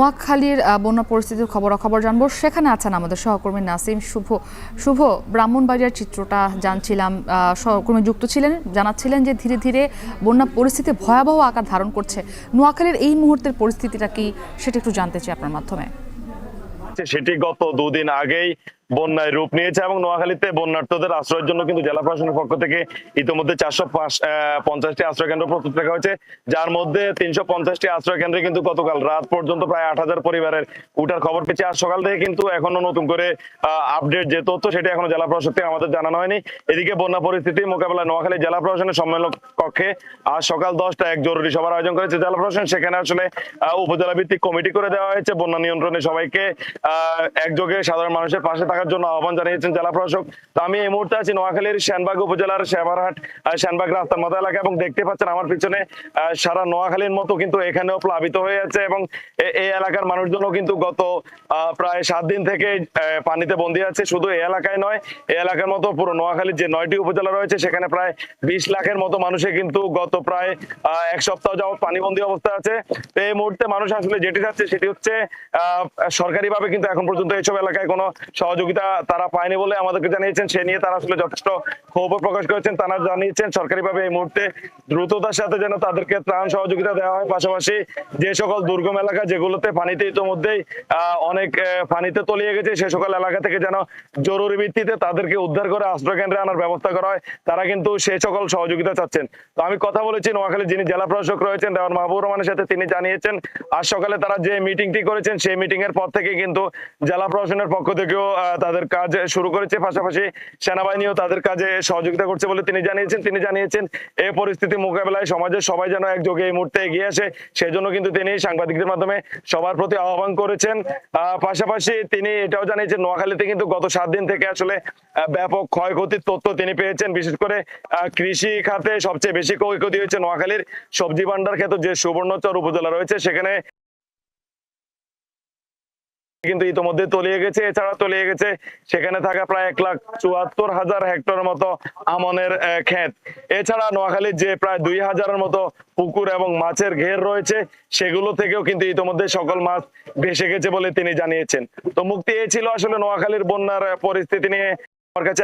নোয়াখালীর বন্যা পরিস্থিতির খবরাখবর জানবো। সেখানে আছেন আমাদের সহকর্মী নাসিম। শুভ, ব্রাহ্মণবাড়িয়ার চিত্রটা জানছিলাম, সহকর্মী যুক্ত ছিলেন, জানাচ্ছিলেন যে ধীরে ধীরে বন্যা পরিস্থিতি ভয়াবহ আকার ধারণ করছে। নোয়াখালীর এই মুহূর্তের পরিস্থিতিটা কি, সেটা একটু জানতে চাই আপনার মাধ্যমে। সেটি গত দুদিন আগেই বন্যায় রূপ নিয়েছে এবং নোয়াখালীতে বন্যার্থদের আশ্রয়ের জন্য কিন্তু জেলা প্রশাসনের পক্ষ থেকে ইতিমধ্যে 450টি আশ্রয় কেন্দ্র প্রস্তুত রাখা হয়েছে, যার মধ্যে 350টি আশ্রয় কেন্দ্রে কিন্তু গতকাল রাত পর্যন্ত প্রায় 8,000 পরিবারের উঠার খবর পেয়েছে। আর সকাল থেকে কিন্তু এখনো নতুন করে আপডেট যে তথ্য সেটা এখনো জেলা প্রশাসন থেকে আমাদের জানানো হয়নি। এদিকে বন্যা পরিস্থিতি মোকাবেলায় নোয়াখালী জেলা প্রশাসনের সম্মেলন কক্ষে আজ সকাল 10টায় এক জরুরি সভার আয়োজন করেছে জেলা প্রশাসন। সেখানে আসলে উপজেলা ভিত্তিক কমিটি করে দেওয়া হয়েছে। বন্যা নিয়ন্ত্রণে সবাইকে একযোগে সাধারণ মানুষের পাশে থাকার জন্য আহ্বান জানিয়েছেন জেলা প্রশাসক। তো আমি এই মুহূর্তে আছি নোয়াখালীর সেনবাগ উপজেলার সেনবাগ রাস্তার মাথা এলাকা এবং দেখতে পাচ্ছেন আমার পিছনে সারা নোয়াখালীর মতো কিন্তু এখানেও প্লাবিত হয়ে আছে এবং এই এলাকার মানুষজনও কিন্তু গত প্রায় 7 দিন থেকে পানিতে বন্দী আছে। শুধু এই এলাকায় নয়, এই এলাকার মতো পুরো নোয়াখালীর যে 9টি উপজেলা রয়েছে সেখানে প্রায় 20 লাখের মতো মানুষে কিন্তু গত প্রায় 1 সপ্তাহ যাবত পানিবন্দী অবস্থা আছে। তো এই মুহূর্তে মানুষ আসলে যেটি চাচ্ছে সেটি হচ্ছে সরকারিভাবে কিন্তু এখন পর্যন্ত এইসব এলাকায় কোনো সহযোগিতা তারা পায়নি বলে আমাদেরকে জানিয়েছেন। সে নিয়ে তারা আসলে যথেষ্ট ক্ষোভ প্রকাশ করেছেন। তারা জানিয়েছেন সরকারিভাবে এই মুহূর্তে দ্রুততার সাথে যেন তাদেরকে ত্রাণ সহযোগিতা দেওয়া হয়। পাশাপাশি যে সকল দুর্গম এলাকা যেগুলোতে পানিতে ইতিমধ্যেই অনেক পানিতে তলিয়ে গেছে সে সকল এলাকা থেকে যেন জরুরি ভিত্তিতে তাদেরকে উদ্ধার করে আশ্রয় কেন্দ্রে আনার ব্যবস্থা করা হয়। তারা কিন্তু সেই সকল সহযোগিতা চাচ্ছেন। তো আমি কথা বলেছি নোয়াখালীর যিনি জেলা প্রশাসক রয়েছেন দেওয়ান মাহবুবুর রহমানের সাথে। তিনি জানিয়েছেন আজ সকালে তারা যে মিটিংটি করেছেন সেই মিটিং এর পর থেকে কিন্তু জেলা প্রশাসনের পক্ষ থেকেও তাদের কাজ শুরু করেছে। পাশাপাশি সেনাবাহিনীও তাদের কাজে সহযোগিতা করছে বলে তিনি জানিয়েছেন এই পরিস্থিতি মোকাবেলায় সমাজের সবাই যেন একযোগে এই মুহূর্তে এগিয়ে আসে, সেজন্য কিন্তু তিনি সাংবাদিকদের মাধ্যমে সবার প্রতি আহ্বান করেছেন। পাশাপাশি তিনি এটাও জানিয়েছেন নোয়াখালীতে কিন্তু গত 7 দিন থেকে আসলে ব্যাপক ক্ষয়ক্ষতির তথ্য তিনি পেয়েছেন। বিশেষ করে কৃষি খাতে সবচেয়ে বেশি ক্ষয়ক্ষতি হয়েছে নোয়াখালীর সবজি ভান্ডার ক্ষেত্র যে সুবর্ণচর উপজেলা রয়েছে সেখানে কিন্তু ইতিমধ্যে তলিয়ে গেছে। এছাড়া তলিয়ে গেছে সেখানে থাকা প্রায় 1,74,000 হেক্টর মতো আমনের ক্ষেত। এছাড়া নোয়াখালীর যে প্রায় 2,000-এর মতো পুকুর এবং মাছের ঘের রয়েছে সেগুলো থেকেও কিন্তু ইতিমধ্যে সকল মাছ ভেসে গেছে বলে তিনি জানিয়েছেন। তো মুক্তি এই ছিল আসলে নোয়াখালীর বন্যার পরিস্থিতি নিয়ে আমার কাছে